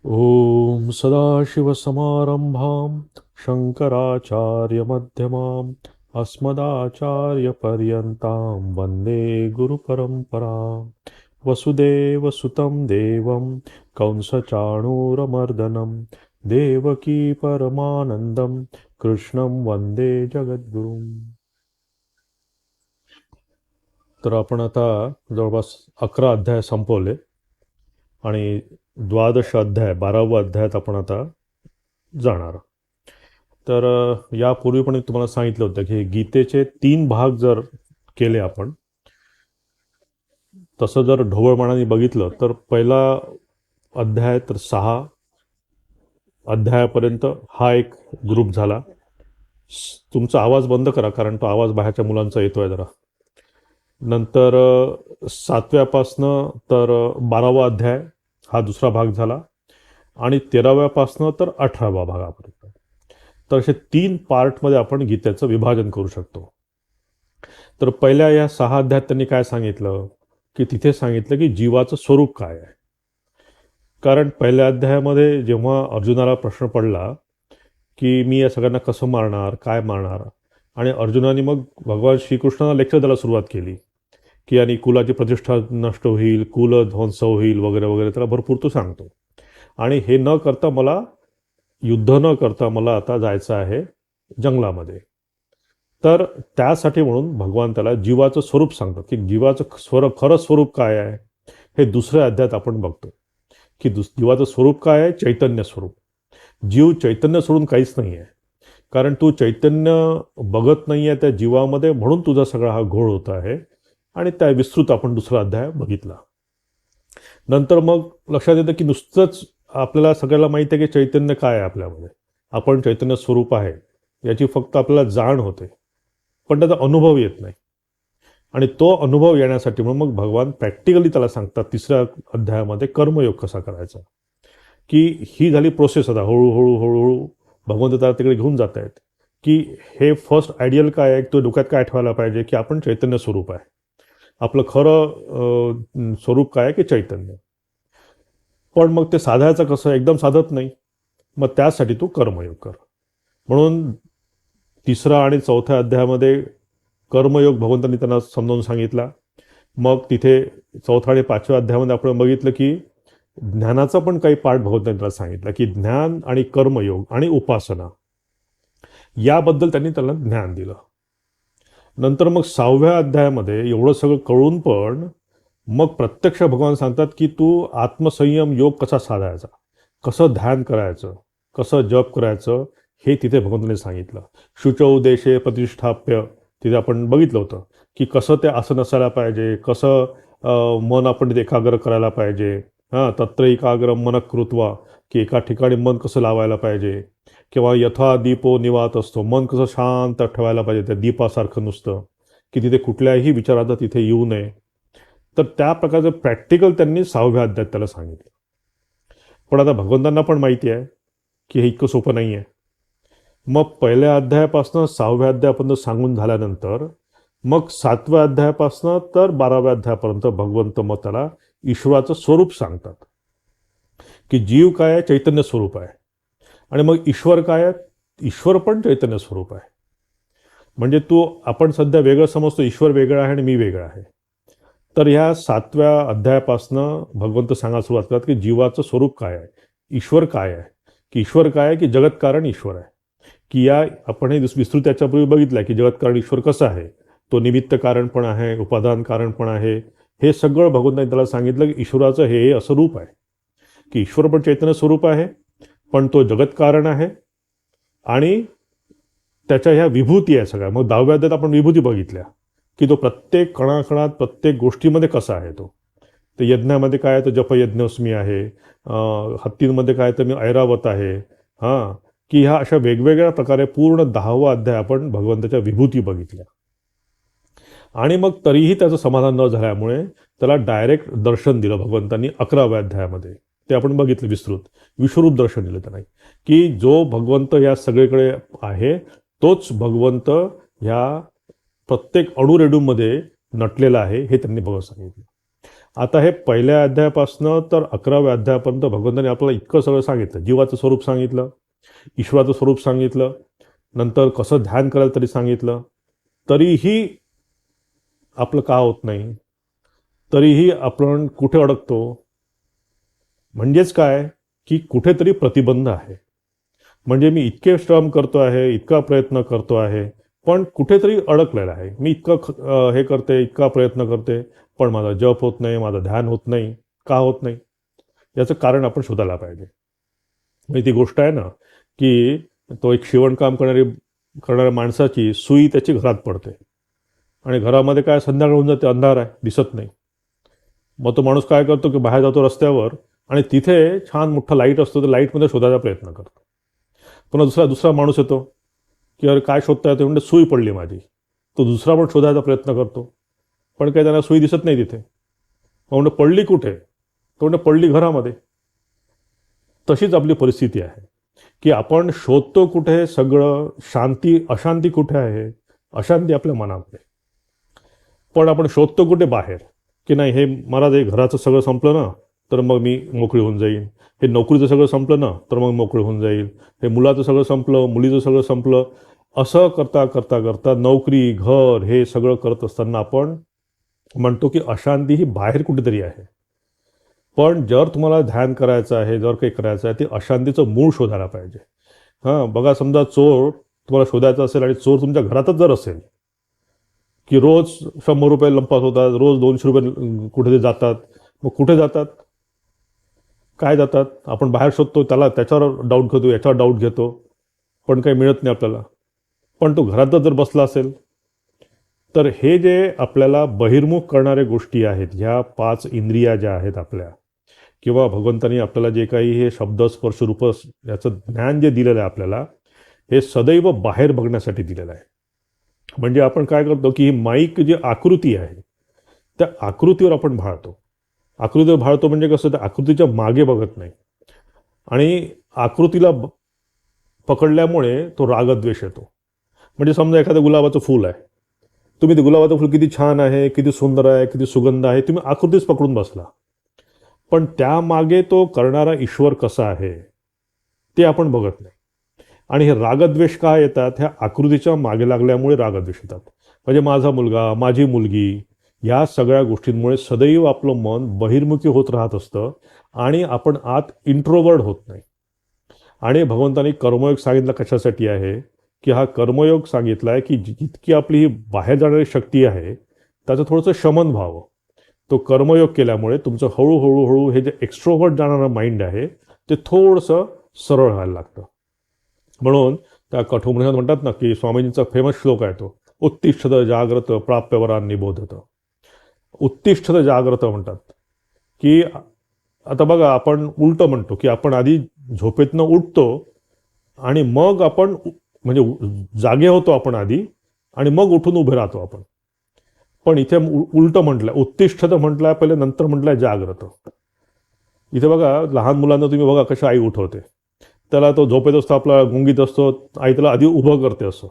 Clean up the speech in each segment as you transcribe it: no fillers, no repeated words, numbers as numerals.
ॐ सदाशिवसमारम्भां शङ्कराचार्यमध्यमाम् अस्मदाचार्यपर्यन्तां वन्दे गुरुपरम्परां वसुदेवसुतं देवं कंसचाणूरमर्दनं देवकी परमानन्दं कृष्णं वन्दे जगद्गुरुम्. तर आपण आता जवळपास 11 अध्याय संपवले आणि द्वादश अध्याय 12व्या अध्यायात आपण आता जाणार. तर यापूर्वी पण एक तुम्हाला सांगितलं होतं की गीतेचे 3 भाग जर केले आपण, तसं जर ढोबळमानाने बघितलं तर पहिला अध्याय तर 6 अध्यायापर्यंत हा एक ग्रुप झाला. तुमचा आवाज बंद करा कारण तो आवाज बाहेरच्या मुलांचा येतोय जरा. नंतर 7व्यापासनं तर 12वा अध्याय हा दुसरा भाग झाला आणि 13व्यापासनं तर 18व्या भागापर्यंत. तर असे 3 पार्टमध्ये आपण गीतेचं विभाजन करू शकतो. तर पहिल्या या 6 अध्यायात त्यांनी काय सांगितलं की तिथे सांगितलं की जीवाचं स्वरूप काय आहे. कारण पहिल्या अध्यायामध्ये जेव्हा अर्जुनाला प्रश्न पडला की मी या सगळ्यांना कसं मारणार, काय मारणार, आणि अर्जुनाने मग भगवान श्रीकृष्णाला लेक्चर द्यायला सुरुवात केली की आणि कुलाची प्रतिष्ठा नष्ट होईल, कुल ध्वंस होईल वगैरे वगैरे, त्याला भरपूर तो सांगतो. आणि हे न करता मला युद्ध न करता मला आता जायचं आहे जंगलामध्ये. तर त्यासाठी म्हणून भगवान त्याला जीवाचं स्वरूप सांगतात की जीवाचं खरं स्वरूप काय आहे हे दुसऱ्या अध्यायात आपण बघतो की जीवाचं स्वरूप काय आहे. चैतन्य स्वरूप. जीव चैतन्य सोडून काहीच नाही आहे. कारण तू चैतन्य बघत नाही आहे त्या जीवामध्ये, म्हणून तुझा सगळा हा घोळ होत आहे. आणि त्या विस्तृत आपण दुसरा अध्याय बघितला. नंतर मग लक्षात येतं की नुसतंच आपल्याला सगळ्याला माहिती आहे की चैतन्य काय आहे आपल्यामध्ये, आपण चैतन्य स्वरूप आहे याची फक्त आपल्याला जाण होते, पण त्याचा अनुभव येत नाही. आणि तो अनुभव येण्यासाठी मग भगवान प्रॅक्टिकली त्याला सांगतात तिसऱ्या अध्यायामध्ये कर्मयोग कसा करायचा. की ही झाली प्रोसेस. आता हळूहळू हळूहळू भगवंत त्याला तिकडे घेऊन जात आहेत की हे फर्स्ट आयडियल काय आहे, तो डोक्यात काय ठेवायला पाहिजे की आपण चैतन्य स्वरूप आहे. आपलं खरं स्वरूप काय आहे की चैतन्य. पण मग ते साधायचं कसं, एकदम साधत नाही. मग त्यासाठी तू कर्मयोग कर. म्हणून तिसरा आणि चौथ्या अध्यायामध्ये कर्मयोग भगवंतांनी त्यांना समजावून सांगितला. मग तिथे चौथा आणि 5व्या अध्यायामध्ये आपण बघितलं की ज्ञानाचा पण काही पार्ट भगवंतांनी त्याला सांगितला की ज्ञान आणि कर्मयोग आणि उपासना याबद्दल त्यांनी त्याला ज्ञान दिलं. नंतर मग 6व्या अध्यायामध्ये एवढं सगळं कळून पण मग प्रत्यक्ष भगवान सांगतात की तू आत्मसंयम योग कसा साधायचा, कसं ध्यान करायचं, कसं जप करायचं, हे तिथे भगवंतांनी सांगितलं. शुचौ देशे प्रतिष्ठाप्य तिथे आपण बघितलं होतं की कसं ते आसन असायला पाहिजे, कसं मन आपण तिथे एकाग्र करायला पाहिजे. हां, तत्र एकाग्रम मन कृत्वा, की एका ठिकाणी मन कसं लावायला पाहिजे, किंवा यथा दीपो निवात असतो, मन कसं शांत ठेवायला पाहिजे त्या दीपासारखं नुसतं, की तिथे कुठल्याही विचाराचा तिथे येऊ नये. तर त्या प्रकारचं प्रॅक्टिकल त्यांनी 6व्या अध्यायात त्याला सांगितलं. पण आता भगवंतांना पण माहिती आहे की हे इतकं सोपं नाही आहे. मग पहिल्या अध्यायापासून 6व्या अध्यायापर्यंत सांगून झाल्यानंतर मग 7व्या अध्यायापासून तर 12व्या अध्यायापर्यंत भगवंत मग त्याला ईश्वराचं स्वरूप सांगतात की जीव काय आहे, चैतन्य स्वरूप आहे. आणि मग ईश्वर काय आहे, ईश्वर पण चैतन्य स्वरूप आहे. म्हणजे तू आपण सध्या वेगळं समजतो, ईश्वर वेगळा आहे आणि मी वेगळा आहे. तर ह्या 7व्या अध्यायापासनं भगवंत सांगायला सुरुवात करतात की जीवाचं स्वरूप काय आहे, ईश्वर काय आहे. की ईश्वर काय आहे की जगत कारण ईश्वर आहे. की या आपण हे विस्तृत याच्यापूर्वी बघितलं की जगत कारण ईश्वर कसं आहे. तो निमित्त कारण पण आहे, उपादान कारण पण आहे. हे सगळं भगवंतांनी त्याला सांगितलं की ईश्वराचं हे असं रूप आहे की ईश्वर पण चैतन्य स्वरूप आहे, पण तो जगत कारण आहे आणि त्याच्या ह्या विभूती आहे सगळ्या. मग 10व्या अध्यायात आपण विभूती बघितल्या की तो प्रत्येक कणाकणात प्रत्येक गोष्टीमध्ये कसा आहे तो. तर यज्ञामध्ये काय आहे तर जपयज्ञोस्मी आहे, हत्तींमध्ये काय तर मी ऐरावत आहे. हां, की ह्या अशा वेगवेगळ्या प्रकारे पूर्ण 10वा अध्याय आपण भगवंताच्या विभूती बघितल्या. आणि मग तरीही त्याचं समाधान न झाल्यामुळे त्याला डायरेक्ट दर्शन दिलं भगवंतांनी 11व्या अध्यायामध्ये. ते आपण बघितलं विस्तृत. विश्वरूप दर्शन दिलं त्यांना की जो भगवंत या सगळीकडे आहे तोच भगवंत ह्या प्रत्येक अणुरेणूमध्ये नटलेला आहे, हे त्यांनी बघत सांगितलं. आता हे पहिल्या अध्यायापासनं तर 11व्या अध्यायापर्यंत भगवंतांनी आपल्याला इतकं सगळं सांगितलं. जीवाचं स्वरूप सांगितलं, ईश्वराचं स्वरूप सांगितलं, नंतर कसं ध्यान करायला तरी सांगितलं. तरीही आपलं का होत नाही, तरीही आपण कुठे अडकतो? म्हणजेच काय, की कुठेतरी प्रतिबंध आहे. म्हणजे मी इतके श्रम करतो आहे, इतका प्रयत्न करतो आहे, पण कुठेतरी अडकलेला आहे. मी हे करते, इतका प्रयत्न करते, पण माझा जप होत नाही, माझं ध्यान होत नाही. का होत नाही? याचं कारण आपण शोधायला पाहिजे. म्हणजे ती गोष्ट आहे ना, की तो एक शिवणकाम करणाऱ्या माणसाची सुई त्याची घरात पडते आणि घरामध्ये काय संध्याकाळ होऊन जाते, अंधार आहे, दिसत नाही. मग तो माणूस काय करतो, की बाहेर जातो रस्त्यावर आणि तिथे छान मोठा लाईट असतो, तर लाईटमध्ये शोधायचा प्रयत्न करतो. पुन्हा दुसरा माणूस येतो, की अरे काय शोधता येतो? म्हणजे सुई पडली माझी. तो दुसरा पण शोधायचा प्रयत्न करतो, पण काही त्यांना सुई दिसत नाही तिथे. मग म्हणजे पडली कुठे? तो म्हणजे पडली घरामध्ये. तशीच आपली परिस्थिती आहे, की आपण शोधतो कुठे सगळं, अशांती कुठे आहे? अशांती आपल्या मनामध्ये. पण आपण शोधतो कुठे? बाहेर. की नाही, हे मला जे घराचं सगळं संपलं ना, तर मग मी मोकळी होऊन जाईन. हे नोकरीचं सगळं संपलं ना, तर मग मोकळी होऊन जाईल. हे मुलाचं सगळं संपलं, मुलीचं सगळं संपलं. असं करता करता करता नोकरी, घर हे सगळं करत असताना आपण म्हणतो की अशांती ही बाहेर कुठेतरी आहे. पण जर तुम्हाला ध्यान करायचं आहे, जर काही करायचं आहे, ते अशांतीचं मूळ शोधायला पाहिजे. हां, बघा समजा चोर तुम्हाला शोधायचा असेल आणि चोर तुमच्या घरातच जर असेल, की रोज ₹100 लंपास होतात, रोज ₹200 कुठे जातात. मग कुठे जातात? काय जातात? आपण बाहेर शोधतो, त्याच्यावर डाऊट घेतो, याच्यावर डाऊट घेतो, पण काही मिळत नाही आपल्याला. पण तो घरातच जर बसला असेल, तर हे जे आपल्याला बहिर्मुख करणाऱ्या गोष्टी आहेत, ह्या 5 इंद्रिया ज्या आहेत आपल्या, किंवा भगवंतांनी आपल्याला जे काही हे शब्द, स्पर्श, रूप याचं ज्ञान जे दिलेलं आहे आपल्याला, हे सदैव बाहेर बघण्यासाठी दिलेलं आहे. म्हणजे आपण काय करतो, की ही माईक जी आकृती आहे, त्या आकृतीवर आपण भाळतो. आकृतीवर भाळतो म्हणजे कसं, त्या आकृतीच्या मागे बघत नाही. आणि आकृतीला पकडल्यामुळे तो रागद्वेष येतो. म्हणजे समजा एखादं गुलाबाचं फूल आहे, तुम्ही ते गुलाबाचं फूल किती छान आहे, किती सुंदर आहे, किती सुगंध आहे, तुम्ही आकृतीच पकडून बसला. पण त्यामागे तो करणारा ईश्वर कसा आहे ते आपण बघत नाही. आणि हे रागद्वेष काय येतात? ह्या आकृतीच्या मागे लागल्यामुळे रागद्वेष येतात. म्हणजे माझा मुलगा, माझी मुलगी, या सगळ्या गोष्टींमुळे सदैव आपलं मन बहिर्मुखी होत राहत असतं आणि आपण आत इंट्रोवर्ड होत नाही. आणि भगवंतांनी कर्मयोग सांगितला कशासाठी आहे, की हा कर्मयोग सांगितला आहे की जितकी आपली ही बाहेर जाणारी शक्ती आहे, त्याचं थोडंसं शमन व्हावं. तो कर्मयोग केल्यामुळे तुमचं हळूहळू हे जे एक्स्ट्रोवर्ट जाणारं माइंड आहे, ते थोडंसं सरळ व्हायला लागतं. म्हणून त्या कठोपनिषद म्हणतात ना, की स्वामीजींचा फेमस श्लोक आहे तो, उत्तिष्ठत जाग्रत प्राप्यवरान निबोधत. उत्तिष्ठत जाग्रत म्हणतात, की आता बघा आपण उलटं म्हणतो, की आपण आधी झोपेतनं उठतो आणि मग आपण म्हणजे जागे होतो आपण आधी आणि मग उठून उभे राहतो आपण. पण इथे उलटं म्हटलंय, उत्तिष्ठत म्हटलंय पहिले, नंतर म्हटलंय जाग्रत. इथे बघा लहान मुलांना तुम्ही बघा कशा आई उठवते. त्याला तो झोपेत असतो, आपला गुंगीत असतो, आई त्याला आधी उभं करते असं.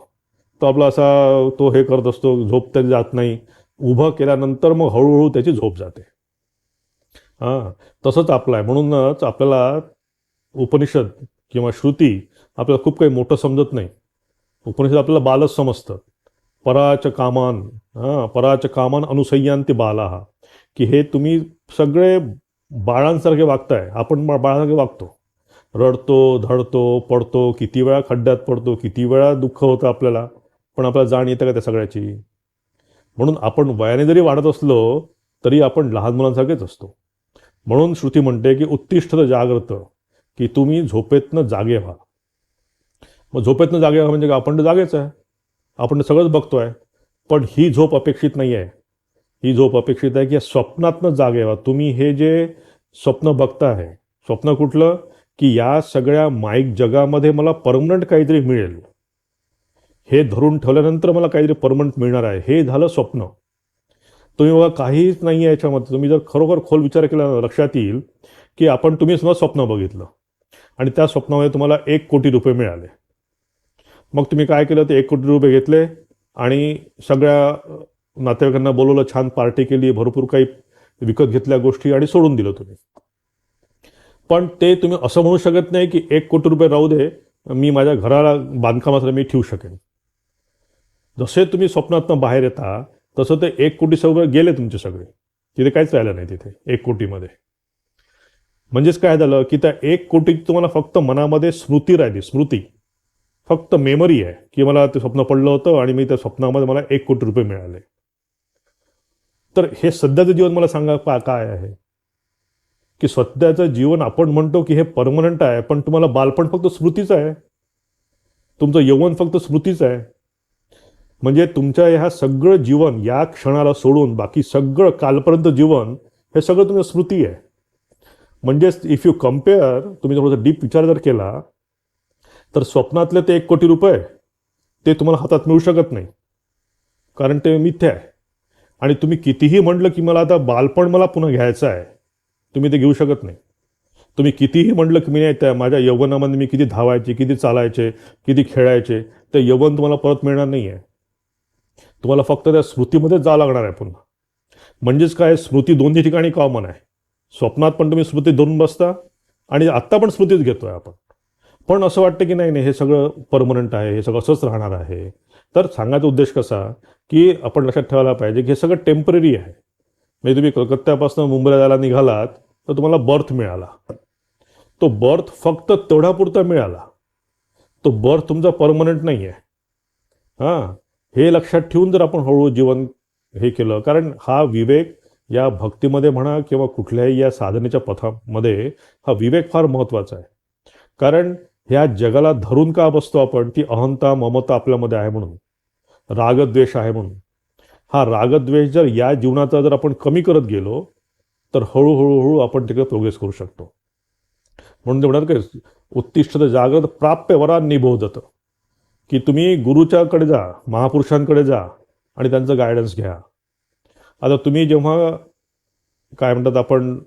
तो आपला असा तो हे करत असतो, झोप त्याची जात नाही. उभं केल्यानंतर मग हळूहळू त्याची झोप जाते. हां, तसंच आपलं आहे. म्हणूनच आपल्याला उपनिषद किंवा श्रुती आपल्याला खूप काही मोठं समजत नाही. उपनिषद आपल्याला बालच समजतं. पराच कामान, पराच कामान अनुसय्यांती बालाः, की हे तुम्ही सगळे बाळांसारखे वागताय. आपण बाळांसारखे वागतो. रडतो, धडतो, पडतो, किती वेळा खड्ड्यात पडतो, किती वेळा दुःख होतं आपल्याला, पण आपल्याला जाण येतं का त्या सगळ्याची? म्हणून आपण वयाने जरी वाढत असलो तरी आपण लहान मुलांसारखेच असतो. म्हणून श्रुती म्हणते की उत्तिष्ठत जाग्रत, की तुम्ही झोपेतनं जागे व्हा. मग झोपेतनं जागे व्हा म्हणजे आपण तर जागेच आहे, आपण तर सगळंच बघतोय. पण ही झोप अपेक्षित नाही आहे. ही झोप अपेक्षित आहे की स्वप्नातनं जागे व्हा. तुम्ही हे जे स्वप्न बघताय, स्वप्न कुठलं, की या सगळ्या माईक जगामध्ये मला परमनंट काहीतरी मिळेल, हे धरून ठेवल्यानंतर मला काहीतरी परमनंट मिळणार आहे, हे झालं स्वप्न. तुम्ही बघा काहीच नाही आहे याच्यामध्ये. तुम्ही जर खरोखर खोल विचार केला लक्षात येईल की तुम्ही सुद्धा स्वप्न बघितलं आणि त्या स्वप्नामध्ये तुम्हाला ₹1,00,00,000 मिळाले. मग तुम्ही काय केलं, ते ₹1,00,00,000 घेतले आणि सगळ्या नातेवाईकांना बोलवलं, छान पार्टी केली, भरपूर काही विकत घेतल्या गोष्टी आणि सोडून दिलं तुम्ही. पण ते तुम्ही असं म्हणू शकत नाही की 1 कोटी रुपये राहू दे, मी माझ्या घराला बांधकामासाठी मी ठेवू शकेन. जसे तुम्ही स्वप्नातनं बाहेर येता तसं ते 1 कोटी गेले तुमचे सगळे. तिथे काहीच राहिलं नाही तिथे 1 कोटीमध्ये. म्हणजेच काय झालं की त्या 1 कोटी तुम्हाला फक्त मनामध्ये स्मृती राहिली, स्मृती, फक्त मेमरी आहे की मला ते स्वप्न पडलं होतं आणि मी त्या स्वप्नामध्ये मला 1 कोटी रुपये मिळाले. तर हे सध्याचं जीवन मला सांगा काय आहे की सध्याचं जीवन आपण म्हणतो की हे परमनंट आहे, पण तुम्हाला बालपण फक्त स्मृतीच आहे, तुमचं यौवन फक्त स्मृतीच आहे. म्हणजे तुमच्या ह्या सगळं जीवन या क्षणाला सोडून बाकी सगळं कालपर्यंत जीवन हे सगळं तुमचं स्मृती आहे. म्हणजेच इफ यू कम्पेअर, तुम्ही थोडासा डीप विचार जर केला तर स्वप्नातले ते 1 कोटी रुपये ते तुम्हाला हातात मिळू शकत नाही, कारण ते मिथ्या आहे. आणि तुम्ही कितीही म्हटलं की मला आता बालपण मला पुन्हा घ्यायचं आहे, तुम्ही ते घेऊ शकत नाही. तुम्ही कितीही म्हटलं की मी नाही, त्या माझ्या यौवनामध्ये मी किती धावायचे, किती चालायचे, किती खेळायचे, ते यौवन तुम्हाला परत मिळणार नाही आहे. तुम्हाला फक्त त्या स्मृतीमध्येच जावं लागणार आहे पुन्हा. म्हणजेच काय, स्मृती दोन्ही ठिकाणी कॉमन आहे. स्वप्नात पण तुम्ही स्मृती धरून बसता आणि आत्ता पण स्मृतीच घेतोय आपण. पण असं वाटतं की नाही नाही, हे सगळं परमनंट आहे, हे सगळं असंच राहणार आहे. तर सांगायचा उद्देश कसा की आपण लक्षात ठेवायला पाहिजे की हे सगळं टेम्पररी आहे. म्हणजे तुम्ही कलकत्त्यापासून मुंबईला जायला निघालात तर तुम्हाला बर्थ मिळाला, तो बर्थ फक्त तेवढापुरता मिळाला, तो बर्थ तुमचा परमनंट नाही आहे. हां, हे लक्षात ठेवून जर आपण हळूहळू जीवन हे केलं, कारण हा विवेक या भक्तीमध्ये म्हणा किंवा कुठल्याही या साधनेच्या पथामध्ये हा विवेक फार महत्त्वाचा आहे. कारण ह्या जगाला धरून का बसतो आपण, ती अहंता ममता आपल्यामध्ये आहे म्हणून, रागद्वेष आहे म्हणून. हा रागद्वेष जर या जीवनाचा जर आपण कमी करत गेलो तर हळूहळू आपण तिकडे प्रोग्रेस करू शकतो. म्हणून ते म्हणतात काय, उत्तिष्ठत जागृत प्राप्य वरान निबोधत, की तुम्ही गुरुच्याकडे जा, महापुरुषांकडे जा आणि त्यांचं गायडन्स घ्या. आता तुम्ही जेव्हा काय म्हणतात आपण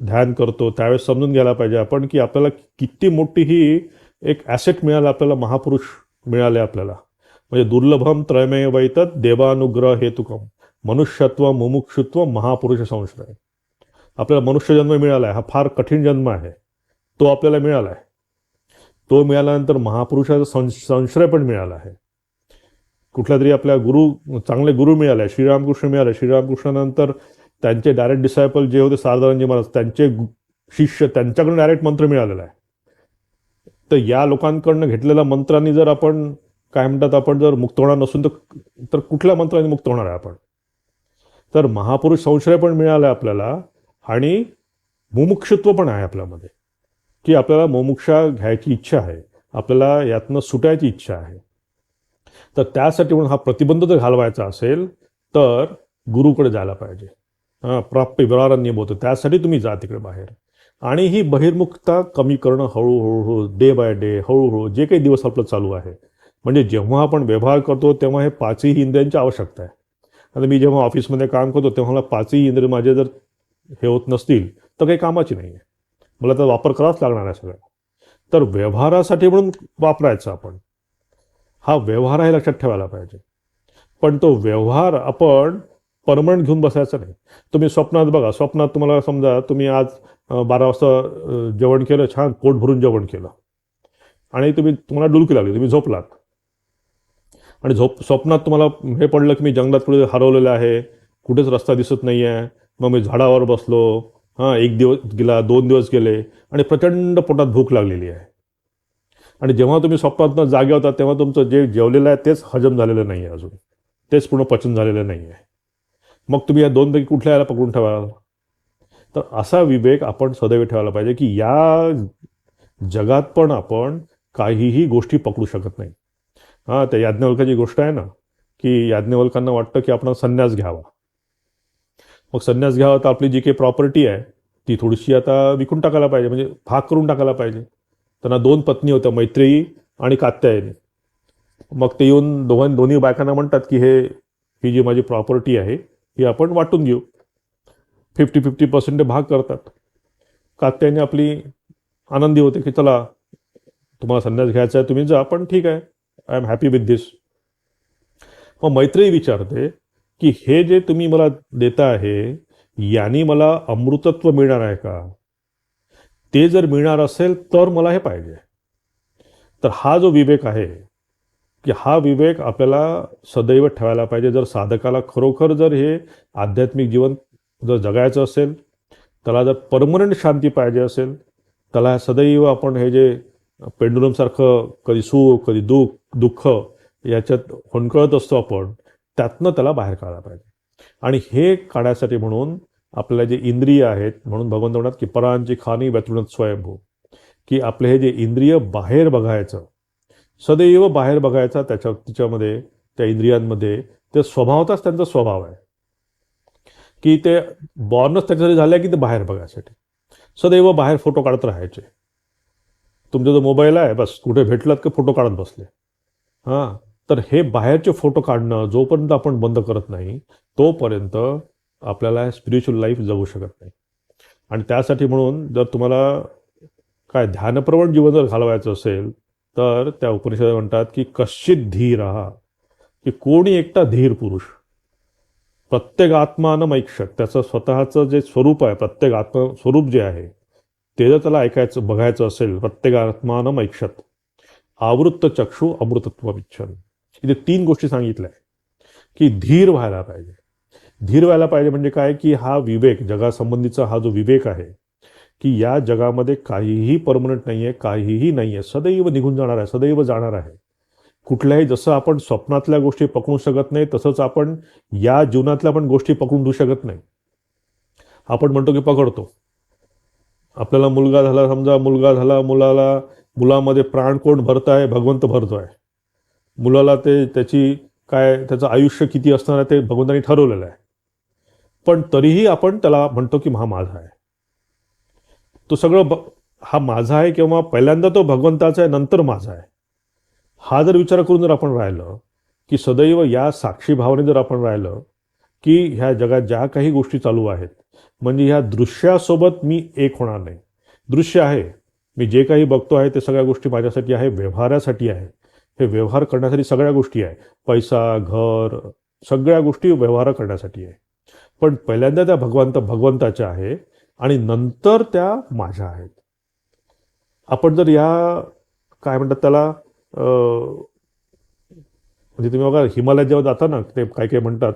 ध्यान करतो त्यावेळेस समजून घ्यायला पाहिजे आपण की आपल्याला किती मोठी ही एक ॲसेट मिळाला, आपल्याला महापुरुष मिळाले आपल्याला. म्हणजे दुर्लभम त्रयमेव वैतत देवानुग्रह हेतुकम मनुष्यत्व मुमुक्षुत्व महापुरुष संश्रय. आपल्याला मनुष्य जन्म मिळाला आहे, हा फार कठीण जन्म आहे, तो आपल्याला मिळाला आहे. तो मिळाल्यानंतर महापुरुषाचा संश्रय पण मिळाला आहे. कुठल्या तरी आपल्या चांगले गुरु मिळाले, श्रीरामकृष्ण मिळाले. श्रीरामकृष्णानंतर त्यांचे डायरेक्ट डिसायपल जे होते सारदारांजी महाराज, त्यांचे शिष्य, त्यांच्याकडून डायरेक्ट मंत्र मिळालेला आहे. तर या लोकांकडनं घेतलेल्या मंत्रांनी जर आपण काय म्हणतात आपण जर मुक्त होणार नसून तर कुठल्या मंत्रांनी मुक्त होणार आहे आपण. तर महापुरुष संश्रय पण मिळाला आहे आपल्याला आणि मुमुक्षुत्व पण आहे आपल्यामध्ये, की आपल्याला मोमुक्षा घ्यायची इच्छा आहे, आपल्याला यातनं सुटायची इच्छा आहे. तर त्यासाठी म्हणून हा प्रतिबंध जर घालवायचा असेल तर गुरुकडे जायला पाहिजे. प्राप्य विरारांनी बोलतो, त्यासाठी तुम्ही जा तिकडे बाहेर. आणि ही बहिर्मुखता कमी करणं हळूहळू, डे बाय डे, हळूहळू जे काही दिवस आपलं चालू आहे. म्हणजे जेव्हा आपण व्यवहार करतो तेव्हा हे पाचही इंद्रियांची आवश्यकता आहे. आता मी जेव्हा ऑफिसमध्ये काम करतो तेव्हा मला पाचही इंद्रिय माझे जर हे होत नसतील तर काही कामाची नाही आहे, मला तर वापर करावाच लागणार आहे सगळं. तर व्यवहारासाठी म्हणून वापरायचं आपण, हा व्यवहार आहे लक्षात ठेवायला पाहिजे. पण तो व्यवहार आपण परमनंट घेऊन बसायचा नाही. तुम्ही स्वप्नात बघा, स्वप्नात तुम्हाला समजा तुम्ही आज 12 वाजता जेवण केलं, छान पोट भरून जेवण केलं आणि तुम्हाला डुलकी लागली, तुम्ही झोपलात आणि स्वप्नात तुम्हाला हे पडलं की मी जंगलात कुठे हरवलेलं आहे, कुठेच रस्ता दिसत नाही आहे, मग मी झाडावर बसलो, 1 दिवस गेला, 2 दिवस गेले आणि प्रचंड पोटात भूक लागलेली आहे. आणि जेव्हा तुम्ही स्वप्नातनं जागे होता तेव्हा तुमचं जे जेवलेलं आहे तेच हजम झालेलं नाही आहे, अजून तेच पूर्ण पचन झालेलं नाही आहे. मग तुम्ही या दोनपैकी कुठल्या याला पकडून ठेवाल? तर असा विवेक आपण सदैव ठेवायला पाहिजे की या जगात पण आपण काहीही गोष्टी पकडू शकत नाही. त्या याज्ञवल्काची गोष्ट आहे ना, की याज्ञवल्कांना वाटतं की आपण संन्यास घ्यावा. मग संन्यास घ्यावा तर आपली जी काही प्रॉपर्टी आहे ती थोडीशी आता विकून टाकायला पाहिजे, म्हणजे भाग करून टाकायला पाहिजे. त्यांना 2 पत्नी होत्या, मैत्रेयी आणि कात्यायनी. मग ते येऊन दोन्ही बायकांना म्हणतात की ही जी माझी प्रॉपर्टी आहे ही आपण वाटून घेऊ. 50-50% भाग करतात. कात्यायनी आपली आनंदी होते की चला तुम्हाला संन्यास घ्यायचा आहे, तुम्ही जा, पण ठीक आहे, आय एम हॅपी विथ दिस. मग मैत्रेयी विचारते की हे जे तुम्ही मला देता आहे यांनी मला अमृतत्व मिळणार आहे का, ते जर मिळणार असेल तर मला हे पाहिजे. तर हा जो विवेक आहे की हा विवेक आपल्याला सदैव ठेवायला पाहिजे. जर साधकाला खरोखर जर हे आध्यात्मिक जीवन जर जगायचं असेल, त्याला जर परमनंट शांती पाहिजे असेल, त्याला सदैव आपण हे जे पेंडुलमसारखं कधी सुख कधी दुःख याच्यात होणकळत असतो आपण, त्यातनं त्याला बाहेर काढायला पाहिजे. आणि हे काढण्यासाठी म्हणून आपल्याला जे इंद्रिय आहेत, म्हणून भगवंत म्हणतात की परांची खानी व्यतृणत स्वयंभू, की आपले हे जे इंद्रिय बाहेर बघायचं, सदैव बाहेर बघायचा तिच्यामध्ये, त्या इंद्रियांमध्ये, ते स्वभावताच त्यांचा स्वभाव आहे की ते बॉर्नच त्याच्यासाठी झालं की ते बाहेर बघायसाठी सदैव बाहेर फोटो काढत राहायचे. तुमचा जो मोबाईल आहे, बस कुठे भेटलात की फोटो काढत बसले. हां, तर हे बाहेरचे फोटो काढणं जोपर्यंत आपण बंद करत नाही, तोपर्यंत आपल्याला स्पिरिच्युअल लाईफ जगू शकत नाही. आणि त्यासाठी म्हणून जर तुम्हाला काय ध्यानप्रवण जीवन जर घालवायचं असेल, तर त्या उपनिषद म्हणतात की कश्चित धीर हा, की कोणी एकटा धीर पुरुष, प्रत्येक आत्मानं ऐक्षत, त्याचं स्वतःचं जे स्वरूप आहे, प्रत्येक आत्म स्वरूप जे आहे ते जर त्याला ऐकायचं बघायचं असेल, प्रत्येक आत्मानं ऐक्षत आवृत्त चक्षु अमृतत्व इच्छन. इथे 3 गोष्टी सांगितल्या की धीर व्हायला पाहिजे. धीर व्हायला पाहिजे म्हणजे काय, की हा विवेक, जगासंबंधीचा हा जो विवेक आहे की या जगामध्ये काहीही परमनंट नाही आहे, काहीही नाही आहे, सदैव निघून जाणार आहे, सदैव जाणार आहे. कुठल्याही, जसं आपण स्वप्नातल्या गोष्टी पकडू शकत नाही, तसंच आपण या जीवनातल्या पण गोष्टी पकडून देऊ शकत नाही. आपण म्हणतो की पकडतो. आपल्याला मुलगा झाला, समजा मुलगा झाला, मुलामध्ये प्राण कोण भरताय, भगवंत भरतोय. मुलाला ते त्याचं आयुष्य किती असणार आहे ते भगवंतानी ठरवलेलं आहे. पण तरीही आपण त्याला म्हणतो की हा माझा आहे. तो सगळं हा माझा आहे, किंवा पहिल्यांदा तो भगवंताचा आहे, नंतर माझा आहे, हा जर विचार करून जर आपण राहिलं, की सदैव या साक्षी भावने जर आपण राहिलं की ह्या जगात ज्या काही गोष्टी चालू आहेत, म्हणजे ह्या दृश्यासोबत मी एक होणार नाही. दृश्य आहे, मी जे काही बघतो आहे ते सगळ्या गोष्टी माझ्यासाठी आहे, व्यवहारासाठी आहे. हे व्यवहार करण्यासाठी सगळ्या गोष्टी आहे, पैसा, घर, सगळ्या गोष्टी व्यवहार करण्यासाठी आहे. पण पहिल्यांदा त्या भगवंताच्या आहे आणि नंतर त्या माझ्या आहेत. आपण जर या काय म्हणतात त्याला, म्हणजे तुम्ही बघा हिमालयात जेव्हा जाता ना, ते काही काही म्हणतात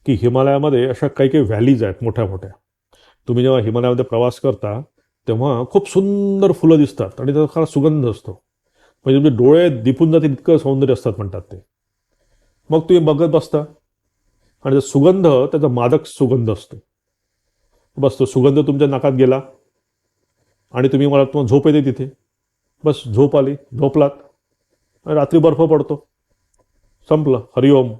की हिमालयामध्ये अशा काही काही व्हॅलीज आहेत मोठ्या मोठ्या. तुम्ही जेव्हा हिमालयामध्ये प्रवास करता तेव्हा खूप सुंदर फुलं दिसतात आणि त्याचा खरा सुगंध असतो, म्हणजे तुमचे डोळे दिपून जातील इतकं सौंदर्य असतात म्हणतात ते. मग तुम्ही बघत बसता आणि सुगंध, त्याचा मादक सुगंध असतो. बस तो सुगंध तुमच्या नाकात गेला आणि तुम्हाला झोप येते तिथे. बस झोप आली, झोपलात, रात्री बर्फ पडतो, संपलं, हरिओम.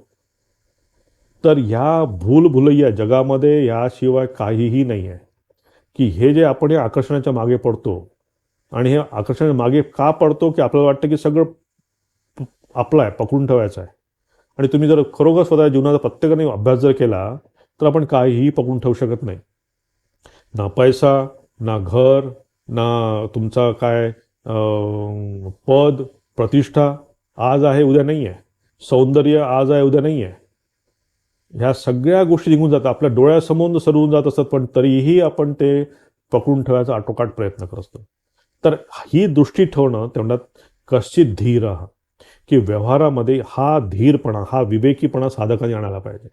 तर ह्या भूलभुलैया जगामध्ये याशिवाय काहीही नाही आहे. की हे जे आपण या आकर्षणाच्या मागे पडतो, आणि हे आकर्षणाच्या मागे का पडतो, की आपल्याला वाटतं की सगळं आपलं आहे, पकडून ठेवायचं आहे. आणि तुम्ही जर खरोखर स्वतः जीवनाचा प्रत्येकाने अभ्यास जर केला तर आपण काहीही पकडून ठेवू शकत नाही. ना पैसा, ना घर, ना तुमचा काय पद, प्रतिष्ठा आज आहे उद्या नाही आहे, सौंदर्य आज आहे उद्या नाही आहे. ह्या सगळ्या गोष्टी निघून जातात, आपल्या डोळ्यासमोर सरवून जात असतात, पण तरीही आपण ते पकडून ठेवायचा आटोकाट प्रयत्न करत असतो. तर ही दृष्टी ठेवणं, ते म्हणतात कश्चित धीर हा, की व्यवहारामध्ये हा धीरपणा, हा विवेकीपणा साधकाने आणायला पाहिजे.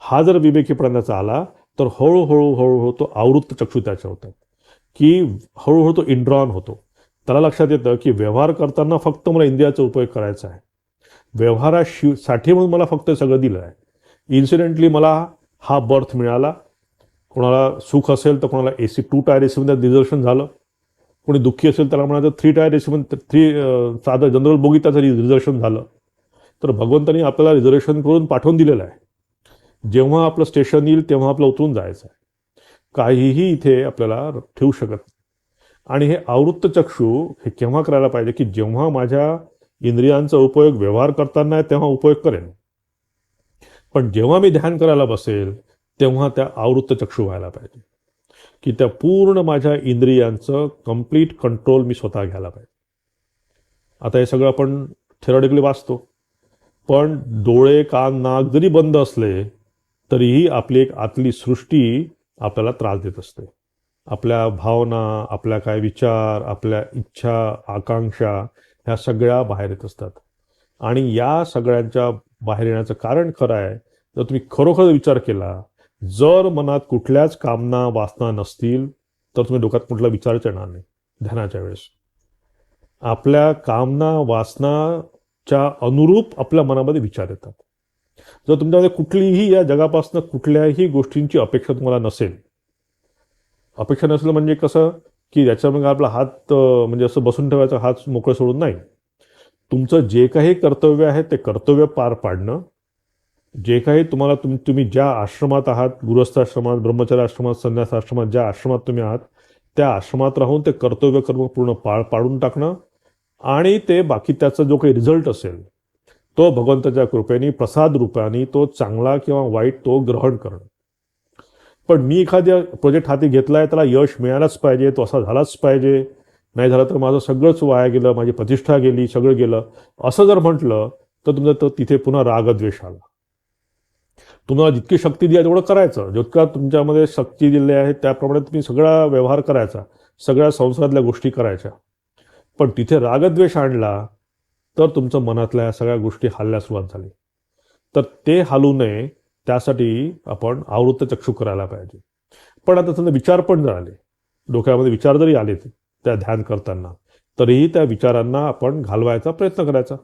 हा जर विवेकीपणा त्याचा आला तर हळूहळू तो आवृत्त चक्षु त्याच्या होतात, की हळूहळू तो इंड्रॉन होतो. त्याला लक्षात येतं की व्यवहार करताना फक्त मला इंद्रियाचा उपयोग करायचा आहे, व्यवहारासाठी म्हणून मला फक्त सगळं दिलं आहे. इन्सिडेंटली मला हा बर्थ मिळाला, कोणाला सुख असेल तर कोणाला AC 2 टायर AC मध्ये रिझर्वेशन झालं, कोणी दुःखी असेल त्याला म्हणायचं 3 टायर AC मध्ये साधं जनरल बोगी त्याचं रिझर्वेशन झालं. तर भगवंतानी आपल्याला रिझर्वेशन करून पाठवून दिलेलं आहे. जेव्हा आपलं स्टेशन येईल तेव्हा आपलं उतरून जायचं आहे, काहीही इथे आपल्याला ठेवू शकत नाही. आणि हे आवृत्त चक्षु हे केव्हा करायला पाहिजे, की जेव्हा माझ्या इंद्रियांचा उपयोग व्यवहार करताना आहे तेव्हा उपयोग करेन, पण जेव्हा मी ध्यान करायला बसेल तेव्हा त्या आवृत्त चक्षु व्हायला पाहिजे, की त्या पूर्ण माझ्या इंद्रियांचं कंप्लीट कंट्रोल मी स्वतः घ्यायला पाहिजे. आता हे सगळं आपण थेरॉटिकली वाचतो, पण डोळे, कान, नाक जरी बंद असले तरीही आपली एक आतली सृष्टी आपल्याला त्रास देत असते. आपल्या भावना, आपल्या काय विचार, आपल्या इच्छा, आकांक्षा ह्या सगळ्या बाहेर येत असतात. आणि या सगळ्यांच्या बाहेर येण्याचं कारण खरं आहे, जर तुम्ही खरोखर विचार केला, जर मनात कुठल्याच कामना, वासना नसतील, तर तुम्ही डोक्यात कुठला विचारच येणार नाही ध्यानाच्या वेळेस. आपल्या कामना, वासनाच्या अनुरूप आपल्या मनामध्ये विचार येतात. जर तुमच्यामध्ये कुठलीही या जगापासून कुठल्याही गोष्टींची अपेक्षा तुम्हाला नसेल, अपेक्षा नसलं म्हणजे कसं, की याच्यामध्ये आपला हात म्हणजे असं बसून ठेवायचा, हात मोकळं सोडून नाही. तुमचं जे काही कर्तव्य आहे ते कर्तव्य पार पाडणं, जे काही तुम्हाला तुम्ही ज्या आश्रमात आहात, गृहस्थाश्रमात, ब्रह्मचर्य आश्रमात, संन्यास आश्रमात, ज्या आश्रमात तुम्ही आहात, त्या आश्रमात राहून ते कर्तव्य कर्म पूर्ण पाडून टाकणं, आणि ते बाकी त्याचा जो काही रिझल्ट असेल तो भगवंताच्या कृपेने प्रसाद रूपाने तो चांगला किंवा वाईट तो ग्रहण करणं. पण मी एखाद्या प्रोजेक्ट हाती घेतलाय, त्याला यश मिळायलाच पाहिजे, तो असा झालाच पाहिजे, नाही झालं तर माझं सगळंच वाया गेलं, माझी प्रतिष्ठा गेली, सगळं गेलं, असं जर म्हटलं तर तुमचं तर तिथे पुन्हा रागद्वेष आला. तुम्हाला जितकी शक्ती दिली तेवढं करायचं, जितका तुमच्यामध्ये शक्ती दिली आहे त्याप्रमाणे तुम्ही सगळा व्यवहार करायचा, सगळ्या संसारातल्या गोष्टी करायच्या. पण तिथे रागद्वेष आणला तर तुमचं मनातल्या सगळ्या गोष्टी हलल्या सुरुवात झाली. तर ते हलू नये त्यासाठी आपण आवृत्त चक्षु करायला पाहिजे. पण आता समजा विचार पण जर आले, डोक्यामध्ये विचार जरी आले त्या ध्यान करताना, तरीही त्या विचारांना आपण घालवायचा प्रयत्न करायचा.